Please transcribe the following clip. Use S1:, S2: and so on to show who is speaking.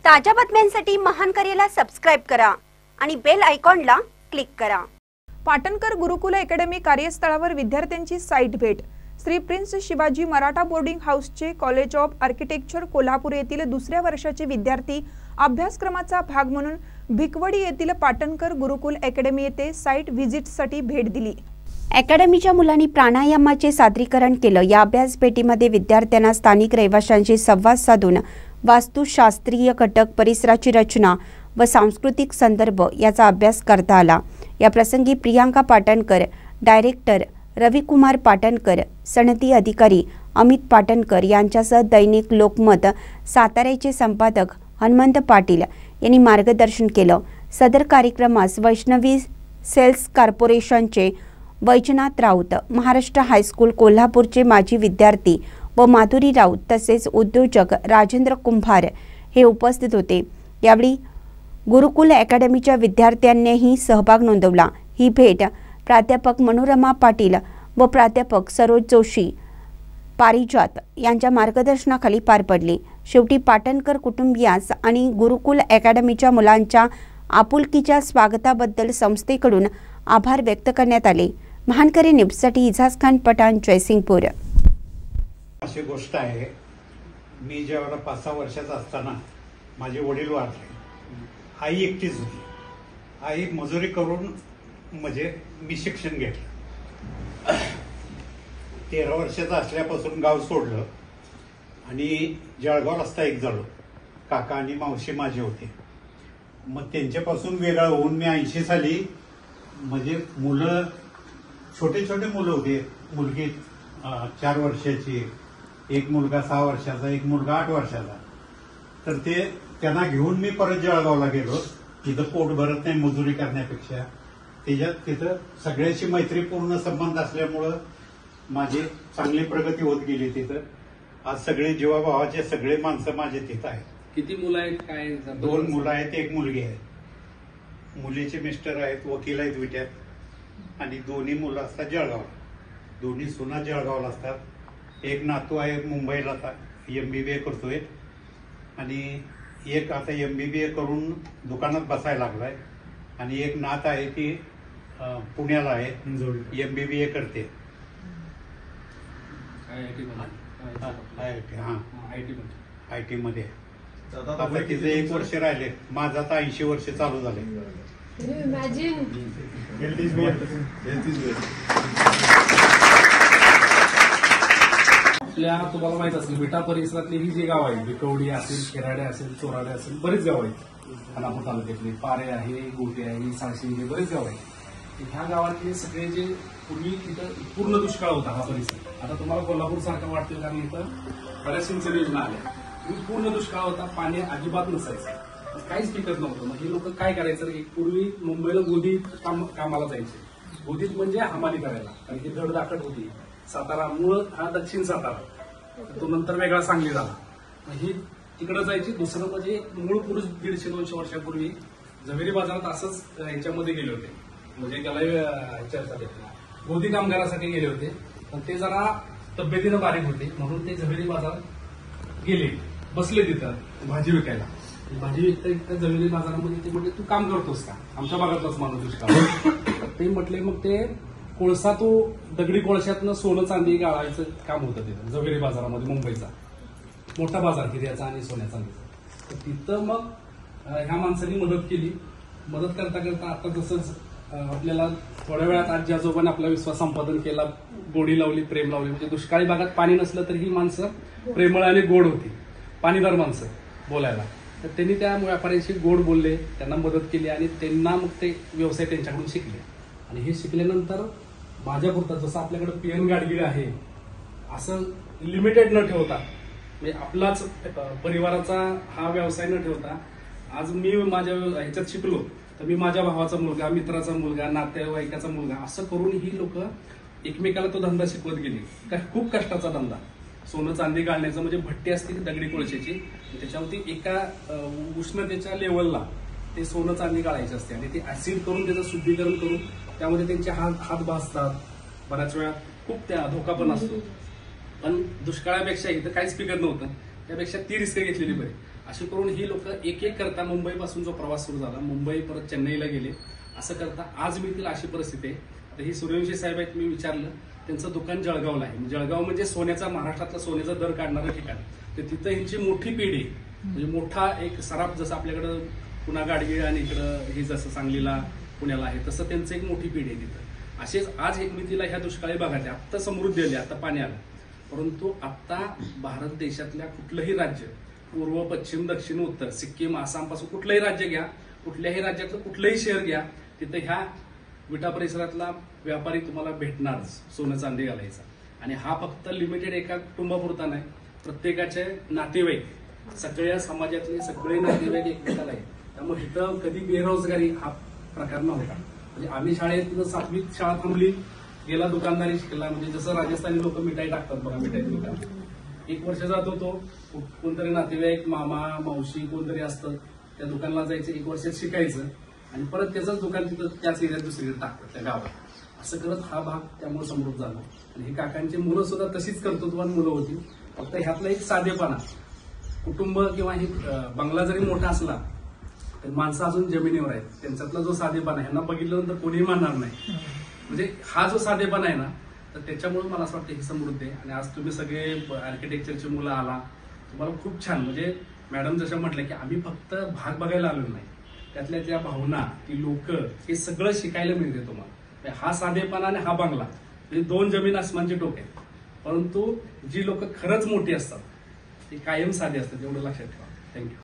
S1: ताज्या बातम्यांसाठी महान करेला सबस्क्राइब करा आणि बेल आयकॉनला क्लिक करा।
S2: पाटणकर गुरुकुल अकॅडमी कार्यस्थळावर विद्यार्थ्यांची साइट भेट। श्री प्रिन्स शिवाजी मराठा बोर्डिंग हाऊसचे कॉलेज ऑफ आर्किटेक्चर कोल्हापूर येथील दुसऱ्या वर्षाचे विद्यार्थी अभ्यासक्रमाचा भाग म्हणून भिकवडी येथील पाटणकर गुरुकुल अकॅडमी येथे साइट व्हिजिटसाठी भेट दिली।
S1: अकॅडमीच्या मुलांनी प्राणायामाचे सादरीकरण केलं। या अभ्यास भेटीमध्ये विद्यार्थ्यांना स्थानिक रहिवाशांशी संवाद साधून वास्तुशास्त्रीय घटक, परिसराची रचना व सांस्कृतिक संदर्भ याचा अभ्यास करता आला। या प्रसंगी प्रियांका पाटणकर, डायरेक्टर रविकुमार पाटणकर, सनदी अधिकारी अमित पाटणकर यांच्यासह दैनिक लोकमत साताऱ्याचे संपादक हनुमंत पाटील यांनी मार्गदर्शन केलं। सदर कार्यक्रमास वैष्णवी सेल्स कॉर्पोरेशनचे वैजनाथ राऊत, महाराष्ट्र हायस्कूल कोल्हापूरचे माजी विद्यार्थी व माधुरी राऊत तसेच उद्योजक राजेंद्र कुंभार हे उपस्थित होते। यावेळी गुरुकुल अकॅडमीच्या विद्यार्थ्यांनीही सहभाग नोंदवला। ही भेट प्राध्यापक मनोरमा पाटील व प्राध्यापक सरोज जोशी पारिजात यांच्या मार्गदर्शनाखाली पार पडली। शेवटी पाटणकर कुटुंबियास आणि गुरुकुल अकॅडमीच्या मुलांच्या आपुलकीच्या स्वागताबद्दल संस्थेकडून आभार व्यक्त करण्यात आले। महानकरी न्यूजसाठी इजाज खान पठाण, जयसिंगपूर।
S3: अशी गोष्ट आहे, मी जेव्हा 5-6 वर्षाचा असताना माझे वडील वारले। आई एकटीच होती। आई मजुरी करून म्हणजे मी शिक्षण घेतलं। 13 वर्षाचा असल्यापासून गाव सोडलं आणि जळगाव रस्ता एक झालो। काका आणि मावशी माझे होते। मग त्यांच्यापासून वेगळं होऊन मी 80 साली म्हणजे मुलं छोटे छोटे मुलं होते। मुलगी 4 वर्षाची, एक मुलगा 6 वर्षाचा, एक मुलगा 8 वर्षाचा। तर त्यांना घेऊन मी परत जळगावला गेलो। तिथं पोट भरत नाही मजुरी करण्यापेक्षा। तिथं सगळ्याशी मैत्रीपूर्ण संबंध असल्यामुळं माझी चांगली प्रगती होत गेली। तिथं आज सगळे जीवाभावाचे सगळे माणसं माझे तिथं आहेत।
S4: किती मुलं आहेत? काय?
S3: 2 मुलं आहेत, 1 मुलगी आहे। मुलीचे मिस्टर आहेत, वकील आहेत विट्यात, आणि 2 मुलं असतात जळगावला। 2 सुना जळगावला असतात। एक नातू आहे मुंबईला, आता MBBA करतोय, आणि एक आता MBBA करून दुकानात बसायला लागलाय, आणि एक नात आहे ती पुण्याला आहे, MBBA करते IT मध्ये। आता तिथे 1 वर्ष राहिले, माझं आता 80 वर्ष चालू झाले।
S4: आपल्या तुम्हाला माहित असेल विटा परिसरातली ही जी गाव आहे, भिकवडी असेल, खेराडे असेल, चोराडे असेल, बरीच गाव आहेत। खानापूर तालुक्यातले पारे आहे, गोटे आहे, साळशी, हे बरेच गाव आहेत। ह्या गावातले सगळे जे पूर्वी तिथं पूर्ण दुष्काळ होता हा परिसर। आता तुम्हाला कोल्हापूर सारखं वाटतं, कारण इथं बऱ्याच सिंचन योजना आल्या। पूर्ण दुष्काळ होता, पाणी अजिबात नसायचं, काहीच पिकत नव्हतं। मग हे लोक काय करायचं, पूर्वी मुंबईला गोदीत कामाला जायचे। गोदीत म्हणजे हमाली करायला, कारण की धडधाकट होती। सातारा मूळ हा दक्षिण सातारा, तो नंतर वेगळा सांगली झाला। मग ही तिकडे जायची। दुसरं म्हणजे मूळ पुरुष 150-200 वर्षापूर्वी झवेरी बाजारात असंच यांच्यामध्ये गेले होते, म्हणजे त्याला चर्चा देते गोदी कामगारासाठी गेले होते। पण ते जरा तब्येतीनं बारीक होते, म्हणून ते झवेरी बाजारात गेले, बसले तिथं भाजी विकायला। भाजी विकता झवेरी बाजारामध्ये ते म्हटले, तू काम करतोस का? आमच्या भागातलाच माणूस दुष्काळ। ते म्हटले, मग ते कोळसा, तो दगडी कोळशातनं सोनं चांदी गाळायचं काम होतं तिथं झवेरी बाजारामध्ये। मुंबईचा मोठा बाजार हिऱ्याचा आणि सोन्या चांदीचा। तर तिथं मग ह्या माणसांनी मदत केली। मदत करता करता आता जसंच आपल्याला थोड्या वेळात आजी आजोबांनी आपला विश्वास संपादन केला, गोडी लावली, प्रेम लावली। म्हणजे दुष्काळी भागात पाणी नसलं तर ही माणसं प्रेमळ आणि गोड होती, पाणीदार माणसं बोलायला। तर त्यांनी त्या व्यापाऱ्यांशी गोड बोलले, त्यांना मदत केली, आणि त्यांना मग ते व्यवसाय त्यांच्याकडून शिकले। आणि हे शिकल्यानंतर माझ्यापुरता, जसं आपल्याकडे PN गाडगिरी आहे, असं लिमिटेड न ठेवता, म्हणजे आपलाच परिवाराचा हा व्यवसाय न ठेवता, आज मी माझ्या ह्याच्यात शिकलो तर मी माझ्या भावाचा मुलगा, मित्राचा मुलगा, नातेवाईकाचा मुलगा, असं करून ही लोक एकमेकाला तो धंदा शिकवत गेली। खूप कष्टाचा धंदा, सोनं चांदी गाळण्याचं, म्हणजे भट्टी असते दगडी कोळशाची, त्याच्यावरती एका उष्णतेच्या लेवलला ते सोनं चांदी गाळायचे असते, आणि ते ऍसिड करून त्याचं शुद्धीकरण करून त्यामध्ये त्यांचे हात भाजतात। बऱ्याच वेळा खूप धोका पण असतो। पण दुष्काळापेक्षा इथं काहीच पिकत नव्हतं, त्यापेक्षा ती रिस्क घेतलेली बरी। असे करून ही लोक एक एक करता मुंबईपासून जो प्रवास सुरू झाला, मुंबई परत चेन्नईला गेले, असं करता आज मिळतील अशी परिस्थिती आहे. आता ही सूर्यवंशी साहेब आहेत, मी विचारलं, त्यांचं दुकान जळगावला आहे. जळगाव म्हणजे सोन्याचा, महाराष्ट्रातला सोन्याचा दर काढणारं ठिकाण. तर तिथं ह्यांची मोठी पिढी म्हणजे मोठा एक सराफ, जसं आपल्याकडं पुन्हा गाडगीळ आणि इकडं हे जसं सांगलीला पुण्याला आहे, तसं त्यांचं एक मोठी पिढी आहे तिथं. असेच आज एकमितीला ह्या दुष्काळी भागात आत्ता समृद्धी आली, आता पाणी आलं, परंतु आता भारत देशातल्या कुठलंही राज्य, पूर्व, पश्चिम, दक्षिण, उत्तर, सिक्कीम, आसाम पासून कुठलंही राज्य घ्या, कुठल्याही राज्यातलं कुठलंही शहर घ्या, तिथं ह्या विटा परिसरातला व्यापारी तुम्हाला भेटणारच सोनं चांदी घालायचा. आणि हा फक्त लिमिटेड एका कुटुंबापुरता नाही, प्रत्येकाचे नातेवाईक, सगळ्या समाजातले सगळे नातेवाईक एकमेकाला आहेत. त्यामुळे इथं कधी बेरोजगारी हा प्रकार नव्हता. म्हणजे आम्ही शाळेत 7वीत शाळा थांबली, गेला दुकानदारी शिकला. म्हणजे जसं राजस्थानी लोक मिठाई टाकतात बघा, मिठाई दुकान 1 वर्ष जात होतो, कोणतरी नातेवाईक, मामा, मावशी कोणतरी असतं, त्या दुकानला जायचं, 1 वर्षात शिकायचं आणि परत त्याचंच दुकान तिथं त्याच एरियात दुसरीकडे टाकतात त्या गावात. असं करत हा भाग त्यामुळे समृद्ध झाला. आणि हे काकांची मुलं सुद्धा तशीच कर्तृत्वान मुलं होती. फक्त ह्यातला एक साधेपणा, कुटुंब किंवा हे बंगला जरी मोठा असला तर माणसं अजून जमिनीवर आहेत, त्यांच्यातला जो साधेपणा ह्यांना बघितल्यानंतर कोणीही मानणार नाही. म्हणजे हा जो साधेपणा आहे ना, तर त्याच्यामुळे मला असं वाटतं ही समृद्ध आहे. आणि आज तुम्ही सगळे आर्किटेक्चरची मुलं आला, तुम्हाला खूप छान, म्हणजे मॅडम जसं म्हटलं की आम्ही फक्त भाग बघायला आलो नाही, त्यातल्या त्या भावना, ती लोक, हे सगळं शिकायला मिळते तुम्हाला. हा साधेपणा आणि हा बंगला म्हणजे 2 जमीन आसमानचे टोक आहेत. परंतु जी लोक खरंच मोठी असतात ती कायम साधी असतात, एवढं लक्षात ठेवा. थँक्यू.